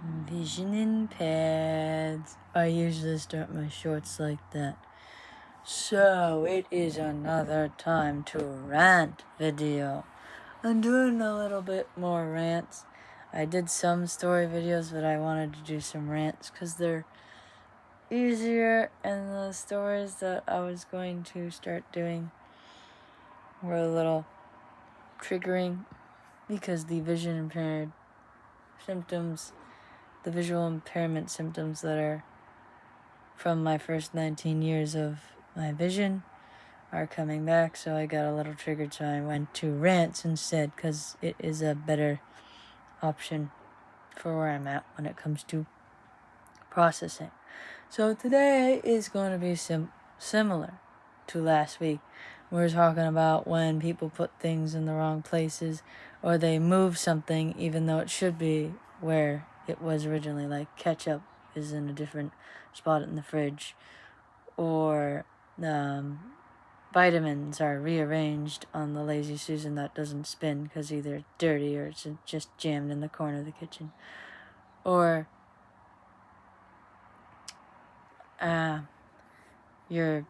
Vision impaired. I usually start my shorts like that. So it is another time to rant video. I'm doing a little bit more rants. I did some story videos, but I wanted to do some rants because they're easier, and the stories that I was going to start doing were a little triggering because the vision impaired symptoms, the visual impairment symptoms that are from my first 19 years of my vision are coming back, so I got a little triggered, so I went to rants instead because it is a better option for where I'm at when it comes to processing. So today is going to be similar to last week. We were talking about when people put things in the wrong places or they move something even though it should be where it was originally, like ketchup is in a different spot in the fridge, or vitamins are rearranged on the Lazy Susan that doesn't spin because either it's dirty or it's just jammed in the corner of the kitchen, or your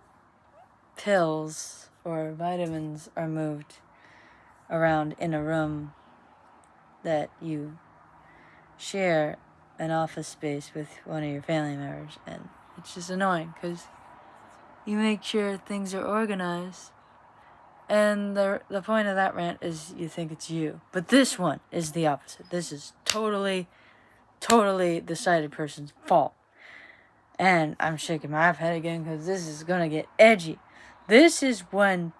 pills or vitamins are moved around in a room that you share an office space with one of your family members, and it's just annoying because you make sure things are organized, and the point of that rant is you think it's you, but this one is the opposite. This is totally the sighted person's fault. And I'm shaking my head again because this is gonna get edgy. This is when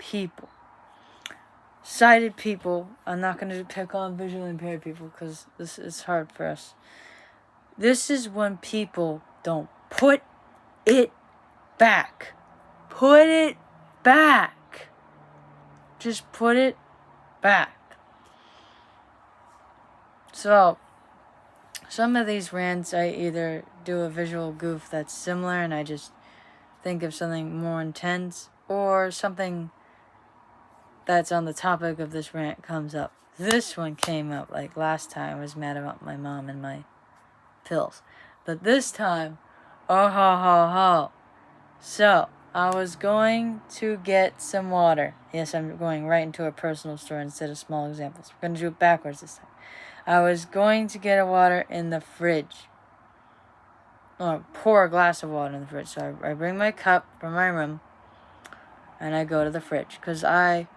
sighted people, I'm not going to pick on visually impaired people because this is hard for us. This is when people don't put it back. Put it back. Just put it back. So, some of these rants, I either do a visual goof that's similar and I just think of something more intense, or something that's on the topic of this rant comes up. This one came up like last time. I was mad about my mom and my pills. But this time, oh ho ho ho. So, I was going to get some water. Yes, I'm going right into a personal story instead of small examples. We're going to do it backwards this time. I was going to get a water in the fridge. Or pour a glass of water in the fridge. So I bring my cup from my room and I go to the fridge because I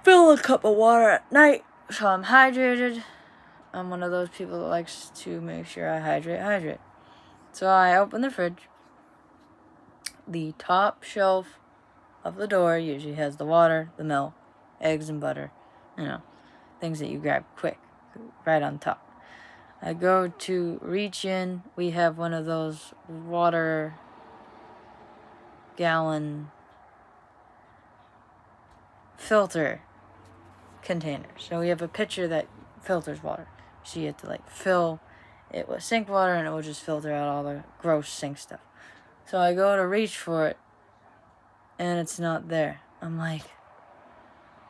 fill a cup of water at night so I'm hydrated. I'm one of those people that likes to make sure I hydrate. So I open the fridge. The top shelf of the door usually has the water, the milk, eggs and butter, things that you grab quick, right on top. I go to reach in. We have one of those water gallon filter containers. So we have a pitcher that filters water. So you have to fill it with sink water and it will just filter out all the gross sink stuff. So I go to reach for it and it's not there. I'm like,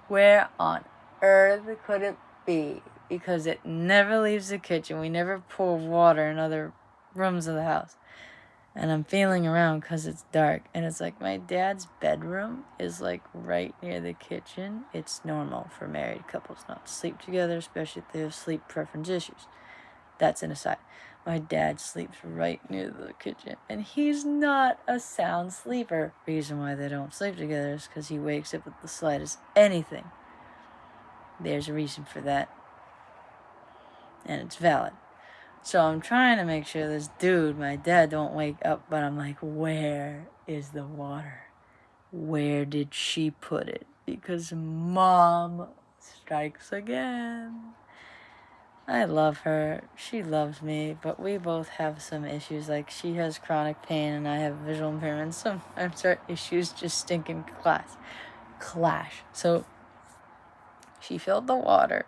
where on earth could it be? Because it never leaves the kitchen. We never pour water in other rooms of the house. And I'm feeling around because it's dark. And it's like my dad's bedroom is right near the kitchen. It's normal for married couples not to sleep together, especially if they have sleep preference issues. That's an aside. My dad sleeps right near the kitchen. And he's not a sound sleeper. Reason why they don't sleep together is because he wakes up with the slightest anything. There's a reason for that. And it's valid. So I'm trying to make sure this dude, my dad, don't wake up, but I'm like, where is the water? Where did she put it? Because mom strikes again. I love her. She loves me, but we both have some issues. She has chronic pain and I have visual impairment. Sometimes our issues just stinking clash. So she filled the water.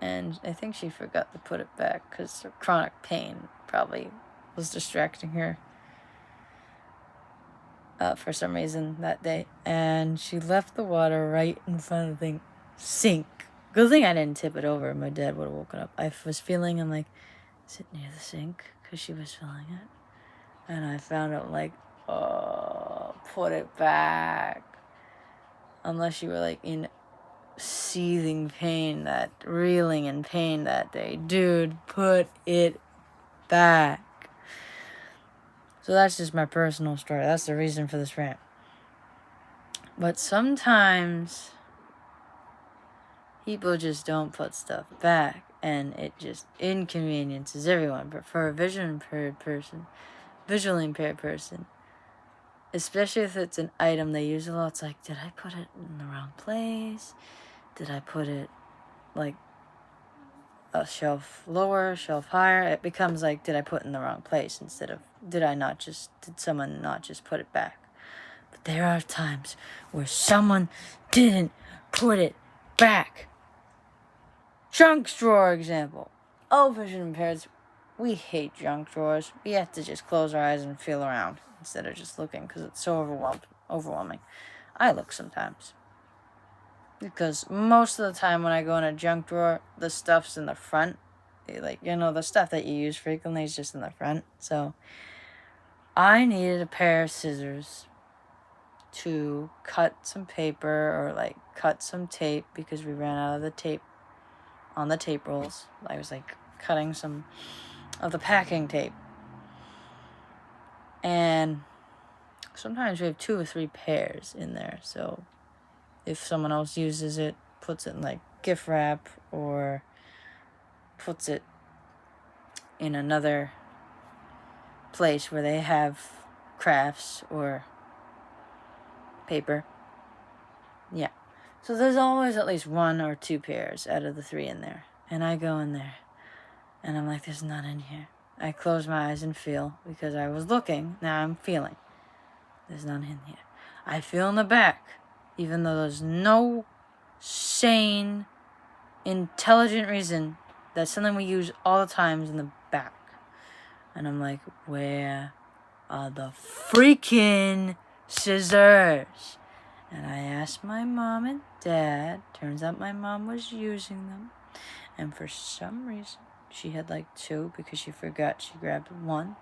And I think she forgot to put it back because her chronic pain probably was distracting her for some reason that day. And she left the water right in front of the sink. Good thing I didn't tip it over. My dad would have woken up. I was feeling, I'm like, sit near the sink because she was filling it. And I found it like, put it back. Unless you were like in seething pain, reeling in pain that day. Dude, put it back. So that's just my personal story. That's the reason for this rant. But sometimes people just don't put stuff back, and it just inconveniences everyone. But for a visually impaired person, especially if it's an item they use a lot, it's like, did I put it in the wrong place? Did I put it like a shelf lower, shelf higher? It becomes like, did I put it in the wrong place instead of did someone not just put it back? But there are times where someone didn't put it back. Junk drawer example. Oh, vision impaireds, we hate junk drawers. We have to just close our eyes and feel around instead of just looking because it's so overwhelming. I look sometimes. Because most of the time when I go in a junk drawer, the stuff's in the front. Like, the stuff that you use frequently is just in the front. So I needed a pair of scissors to cut some paper or like cut some tape because we ran out of the tape on the tape rolls. I was like cutting some of the packing tape. And sometimes we have 2 or 3 pairs in there. So if someone else uses it, puts it in like gift wrap or puts it in another place where they have crafts or paper. Yeah. So there's always at least 1 or 2 pairs out of the 3 in there. And I go in there and I'm like, there's none in here. I close my eyes and feel because I was looking. Now I'm feeling. There's none in here. I feel in the back, even though there's no sane, intelligent reason. That's something we use all the time is in the back. And I'm like, where are the freaking scissors? And I asked my mom and dad. Turns out my mom was using them. And for some reason, she had like 2 because she forgot she grabbed 1.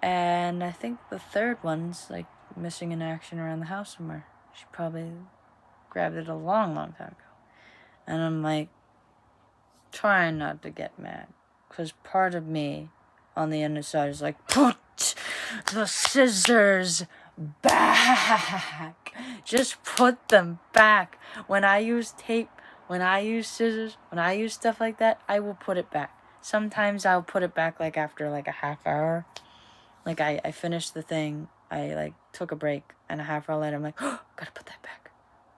And I think the 3rd one's like missing in action around the house somewhere. She probably grabbed it a long, long time ago. And I'm like, trying not to get mad. Because part of me on the inside is like, put the scissors back. Just put them back. When I use tape, when I use scissors, when I use stuff like that, I will put it back. Sometimes I'll put it back like after like a half hour. Like I finished the thing, I like took a break, and a half hour later I'm like, oh, gotta put that back.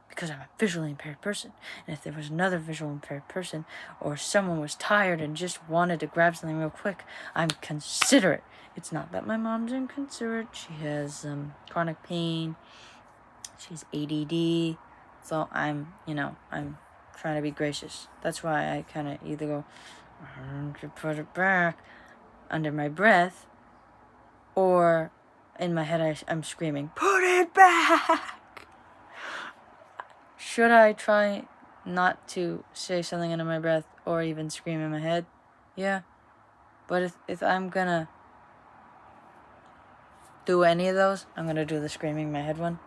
Because I'm a visually impaired person. And if there was another visually impaired person, or someone was tired and just wanted to grab something real quick, I'm considerate. It's not that my mom's inconsiderate. She has chronic pain. She's ADD. So I'm trying to be gracious. That's why I kind of either go, put it back under my breath, or in my head I'm screaming, put it back! Should I try not to say something under my breath or even scream in my head? Yeah. But if I'm gonna do any of those, I'm gonna do the screaming in my head one.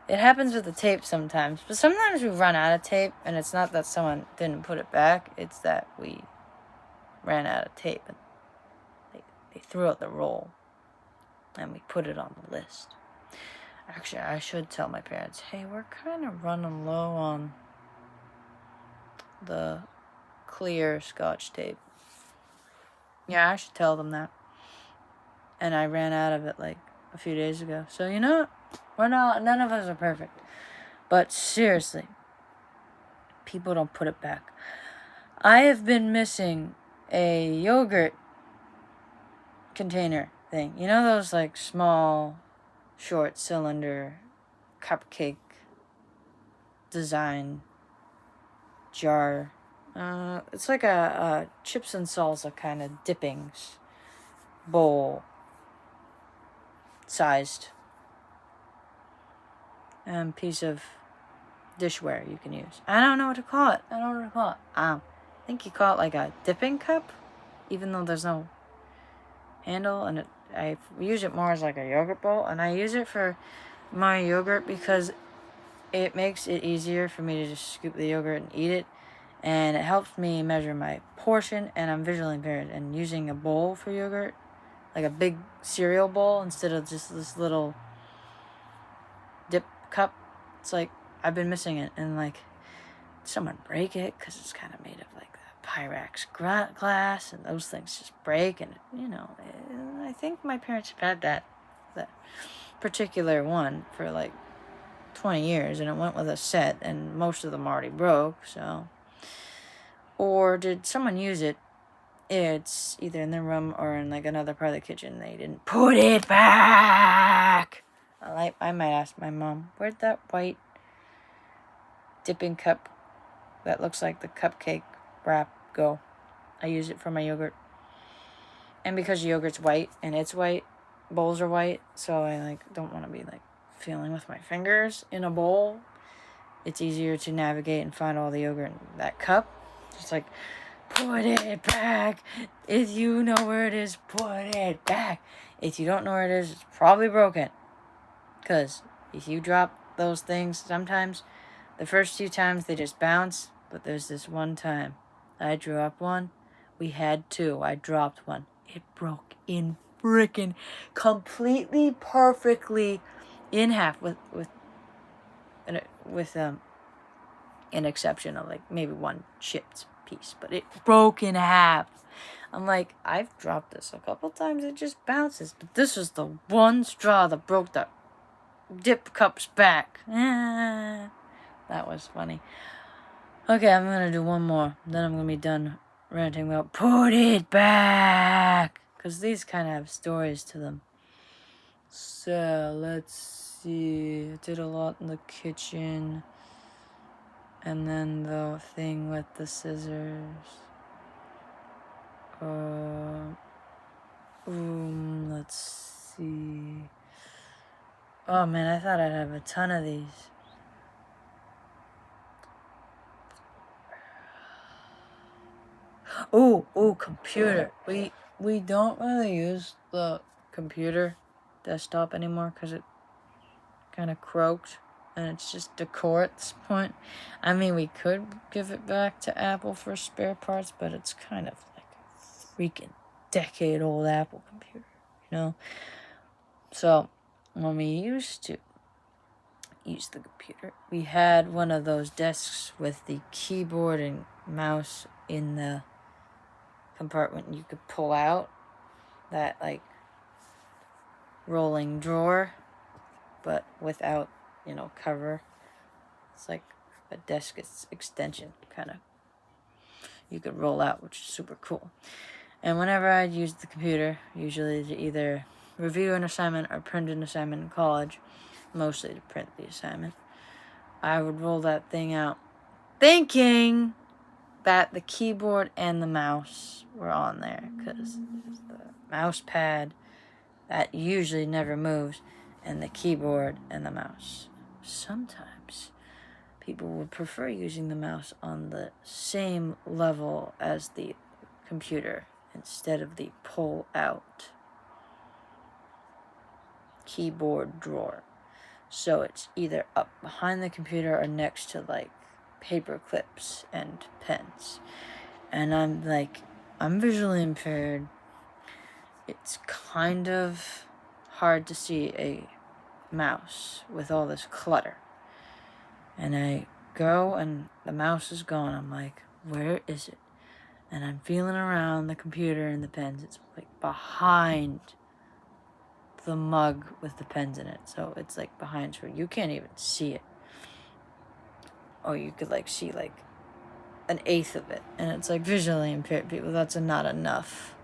It happens with the tape sometimes. But sometimes we run out of tape, and it's not that someone didn't put it back. It's that we ran out of tape. And they threw out the roll, and we put it on the list. Actually, I should tell my parents, hey, we're kind of running low on the clear Scotch tape. Yeah, I should tell them that. And I ran out of it like a few days ago. So you know what? None of us are perfect. But seriously, people don't put it back. I have been missing a yogurt container thing. You know those like small, short cylinder cupcake design jar. It's like a chips and salsa kind of dippings bowl sized piece of dishware you can use. I don't know what to call it. think you call it like a dipping cup, even though there's no handle, and I use it more as like a yogurt bowl, and I use it for my yogurt because it makes it easier for me to just scoop the yogurt and eat it, and it helps me measure my portion, and I'm visually impaired, and using a bowl for yogurt, like a big cereal bowl instead of just this little dip cup, it's like I've been missing it, and like someone break it because it's kind of made of like the Pyrex glass, and those things just break, and I think my parents have had that particular one for like 20 years, and it went with a set, and most of them already broke. So, or did someone use it? It's either in their room or in like another part of the kitchen. They didn't put it back. I might ask my mom, where'd that white dipping cup that looks like the cupcake wrap go? I use it for my yogurt. And because yogurt's white and it's white, bowls are white, so I like don't want to be like feeling with my fingers in a bowl. It's easier to navigate and find all the yogurt in that cup. Just like, put it back. If you know where it is, put it back. If you don't know where it is, it's probably broken. Because if you drop those things, sometimes the first few times they just bounce. But there's this one time I dropped one. We had two. I dropped one. It broke in frickin' completely perfectly in half with an exception of like maybe one chipped piece, but it broke in half. I'm like, I've dropped this a couple times, it just bounces, but this is the one straw that broke the dip cup's back. That was funny. Okay, I'm gonna do one more, then I'm gonna be done ranting about put it back, because these kind of have stories to them. So let's see, I did a lot in the kitchen. And then the thing with the scissors. Let's see. Oh man, I thought I'd have a ton of these. Computer. We don't really use the computer desktop anymore because it kind of croaked. And it's just decor at this point. I mean, we could give it back to Apple for spare parts, but it's kind of like a freaking decade-old Apple computer, you know? So, when we used to use the computer, we had one of those desks with the keyboard and mouse in the compartment you could pull out. That, like, rolling drawer, but without cover. It's like a desk extension, kind of. You could roll out, which is super cool. And whenever I'd use the computer, usually to either review an assignment or print an assignment in college, mostly to print the assignment, I would roll that thing out, thinking that the keyboard and the mouse were on there, because the mouse pad, that usually never moves, and the keyboard and the mouse. Sometimes people would prefer using the mouse on the same level as the computer instead of the pull-out keyboard drawer. So it's either up behind the computer or next to like paper clips and pens. And I'm visually impaired. It's kind of hard to see a mouse with all this clutter. And I go and the mouse is gone. I'm like, where is it? And I'm feeling around the computer and the pens. It's like behind the mug with the pens in it. So it's like behind where you can't even see it. Or you could like see like an eighth of it. And it's like visually impaired people, that's not enough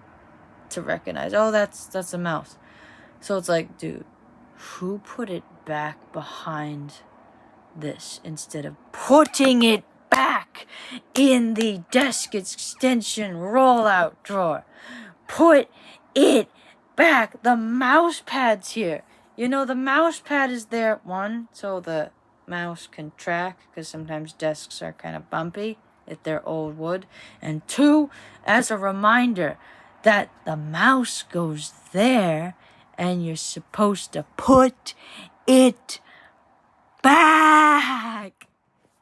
to recognize, oh, that's a mouse. So it's like, dude, who put it back behind this instead of putting it back in the desk extension rollout drawer? Put it back. The mouse pad's here. The mouse pad is there, one, so the mouse can track, because sometimes desks are kind of bumpy if they're old wood. And 2, as a reminder that the mouse goes there and you're supposed to put it back.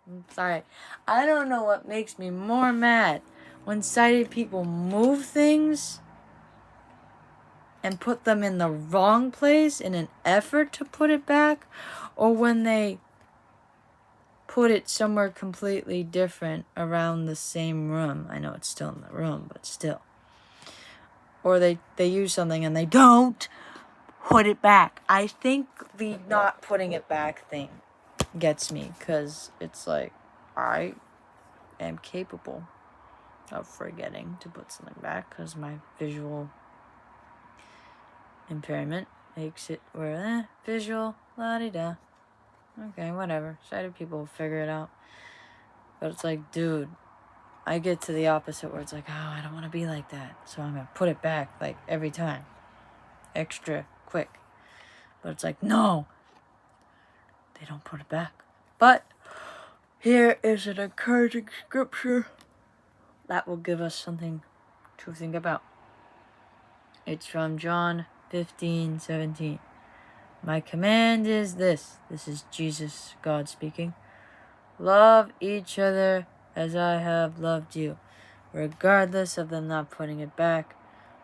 I'm sorry. I don't know what makes me more mad. When sighted people move things and put them in the wrong place in an effort to put it back, or when they put it somewhere completely different around the same room. I know it's still in the room, but still. Or they use something and they don't put it back. I think the not putting it back thing gets me, because it's like, I am capable of forgetting to put something back because my visual impairment makes it where, visual, la-di-da. Okay, whatever. Sighted people will figure it out. But it's like, dude, I get to the opposite where it's like, oh, I don't want to be like that. So I'm going to put it back, like, every time. Extra quick. But it's like, no. They don't put it back. But here is an encouraging scripture that will give us something to think about. It's from John 15:17. My command is this. This is Jesus, God speaking. Love each other as I have loved you, regardless of them not putting it back,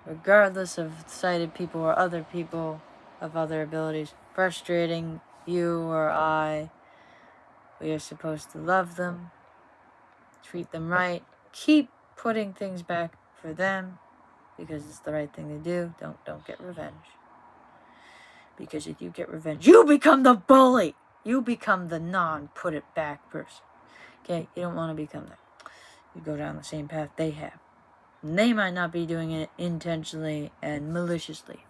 regardless of sighted people or other people of other abilities frustrating you or I. We are supposed to love them, treat them right, keep putting things back for them because it's the right thing to do. Don't get revenge. Because if you get revenge, you become the bully. You become the non-put it back person. Okay? You don't want to become that. You go down the same path they have. And they might not be doing it intentionally and maliciously.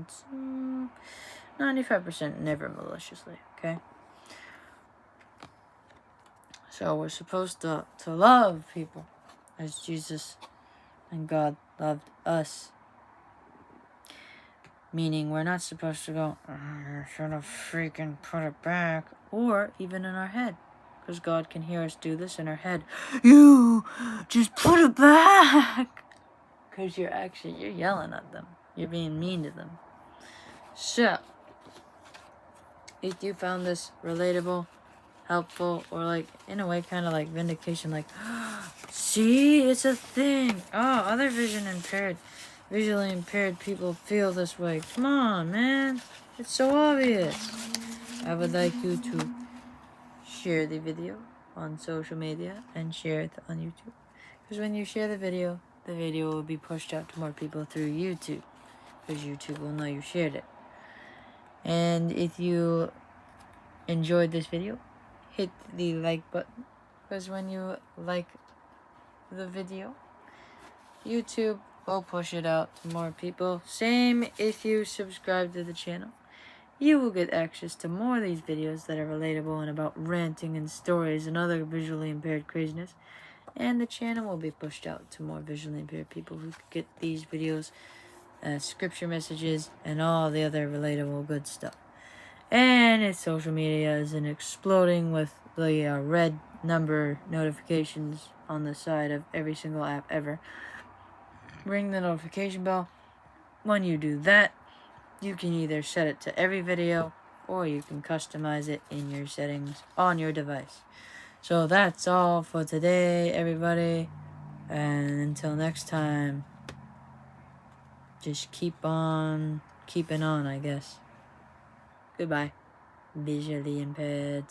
It's 95% never maliciously. Okay? So we're supposed to love people as Jesus and God loved us. Meaning we're not supposed to go, you should have freaking put it back. Or even in our head. Because God can hear us do this in our head. You just put it back. Because you're yelling at them. You're being mean to them. So, if you found this relatable, helpful, or like, in a way, kind of like vindication, like, see, it's a thing. Oh, other visually impaired people feel this way. Come on, man. It's so obvious. I would like you to share the video on social media and share it on YouTube. Because when you share the video will be pushed out to more people through YouTube. Because YouTube will know you shared it. And if you enjoyed this video, hit the like button. Because when you like the video, YouTube will push it out to more people. Same if you subscribe to the channel. You will get access to more of these videos that are relatable and about ranting and stories and other visually impaired craziness. And the channel will be pushed out to more visually impaired people who could get these videos, scripture messages, and all the other relatable good stuff. And its social media isn't exploding with the red number notifications on the side of every single app ever. Ring the notification bell. When you do that, you can either set it to every video or you can customize it in your settings on your device. So that's all for today, everybody. And until next time, just keep on keeping on, I guess. Goodbye, visually impaired.